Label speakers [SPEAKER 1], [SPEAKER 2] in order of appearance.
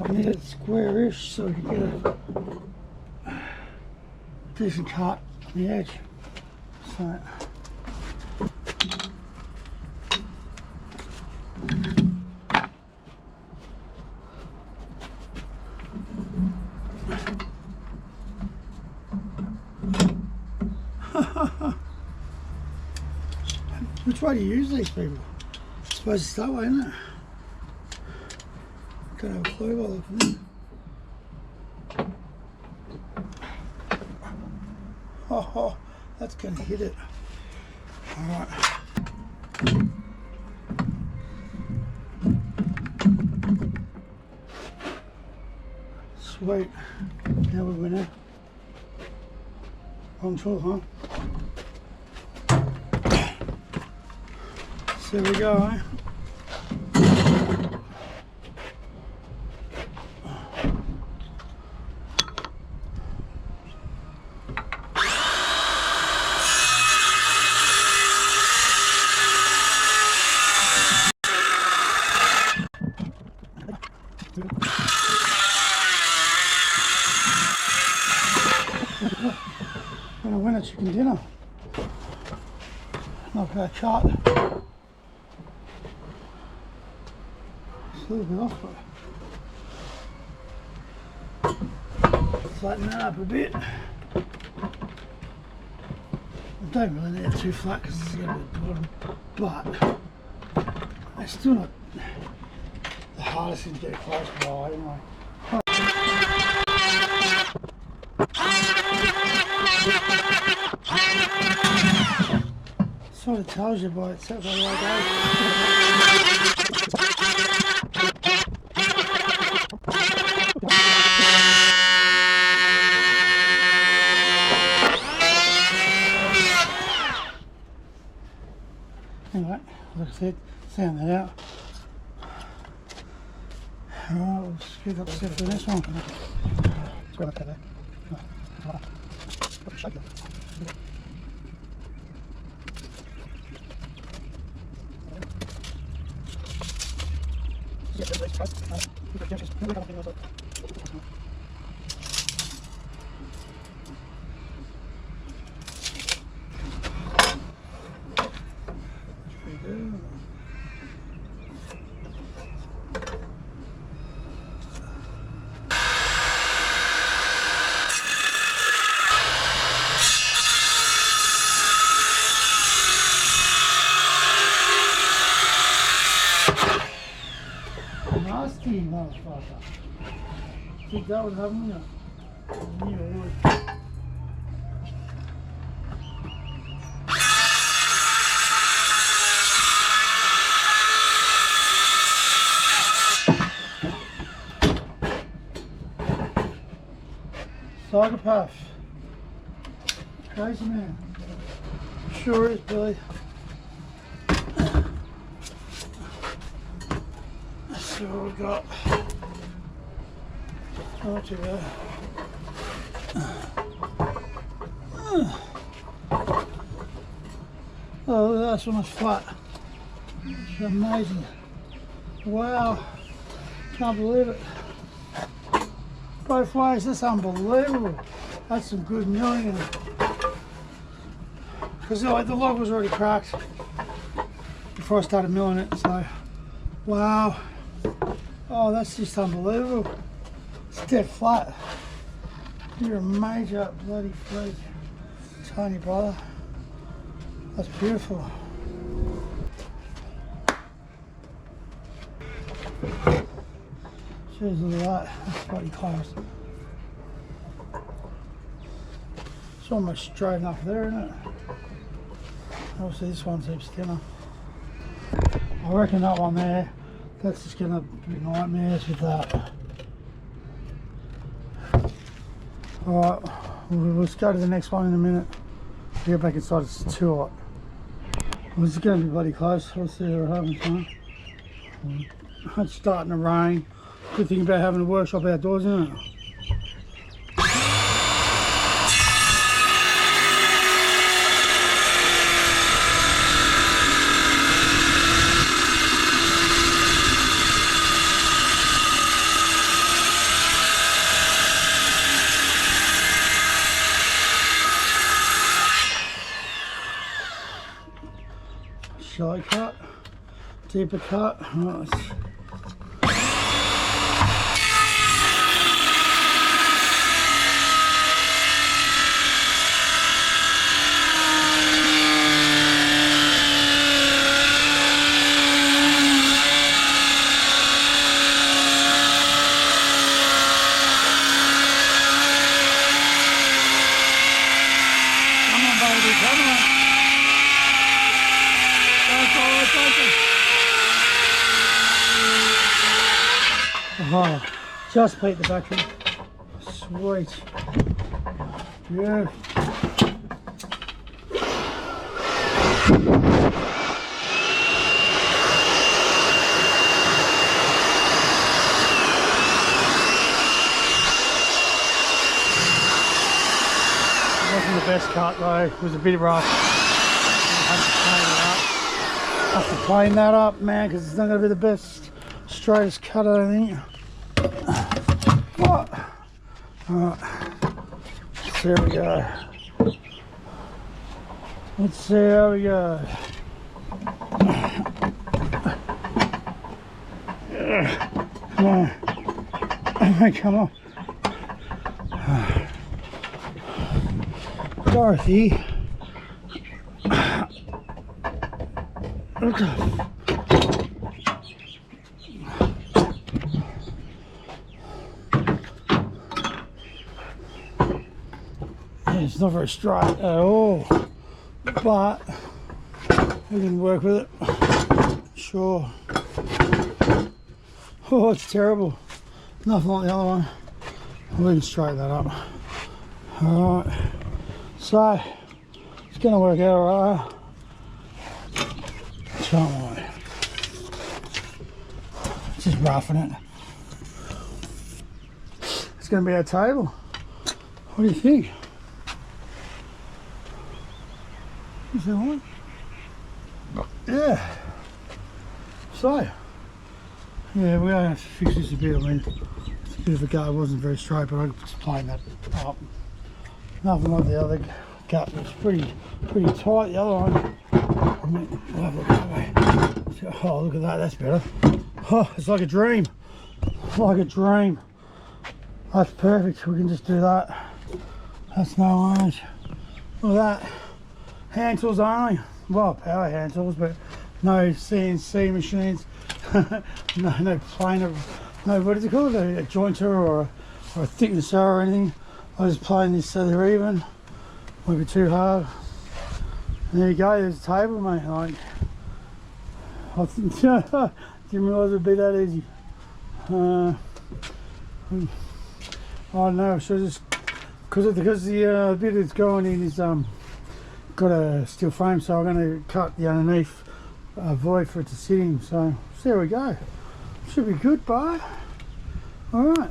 [SPEAKER 1] I need it square-ish so I can get a decent cut on the edge. So which way do you use these people? I suppose it's that way, isn't it? Don't have a clue by looking at it. Oh, that's going to hit it. Alright. Sweet. Now we win it. Wrong tool, huh? So there we go, eh? Gonna win a chicken dinner. Not bad cut. It's a little bit off, but flatten that up a bit. I don't really need it too flat because it's going to be the bottom, but it's still not the hardest thing to get close by anyway. Sort of tells you by itself how I go. Anyway, like I said, sound that out. Alright, we'll speed up the step for this one. Sorry about that. Nasty motherfucker. Think that would have me? Yeah, it would. Psychopath. Crazy man. Sure is, Billy. So we've got not too bad. Oh, that's almost flat. It's amazing. Wow. Can't believe it. Both ways, that's unbelievable. That's some good milling in it. Because the log was already cracked before I started milling it, so wow. Oh, that's just unbelievable. It's dead flat. You're a major bloody freak. Tiny brother. That's beautiful. Jeez, look at that. That's bloody close. It's almost straight enough there, isn't it? Obviously this one's heaps thinner. I reckon that one there, that's just going to be nightmares with that. Alright, we'll just go to the next one in a minute. Get back inside, it's too hot. It's going to be bloody close. We'll see what happens, huh? It's starting to rain. Good thing about having a workshop outdoors, isn't it? shallow cut, deeper cut. Right, come on, baby, come on. Oh, just beat the battery. Sweet. Yeah. Wasn't the best cut though, it was a bit rough. Have to plane that up, man, because it's not going to be the best, straightest cut, I don't think. What? Alright, so here we go. Let's see how we go. Come on. Oh, come on. Dorothy. It's not very straight at all, but we can work with it. Sure. Oh, it's terrible. Nothing like the other one. We can straighten that up. All right. So it's going to work out all right. Something. Just roughing it. It's going to be our table. What do you think? Is that one? Yeah. So, yeah, we're going to have to fix this a bit. I mean, it's a bit of a gut. It wasn't very straight, but I could just plane that up. Nothing like the other gut. It's pretty tight. The other one. I mean, we'll have a look that way. Oh, look at that. That's better. Oh, it's like a dream. Like a dream. That's perfect. We can just do that. That's no worries. Look at that. Hand tools only. Well, power hand tools, but no CNC machines. no planer. No, what is it called? A jointer or a thicknesser or anything. I was playing this so they're even. Won't be too hard. And there you go, there's a table, mate. Like, I didn't realise it would be that easy. I don't know, I should just, because the bit it's going in is got a steel frame, so I'm going to cut the underneath void for it to sit in. So there we go. Should be good, bye. All right.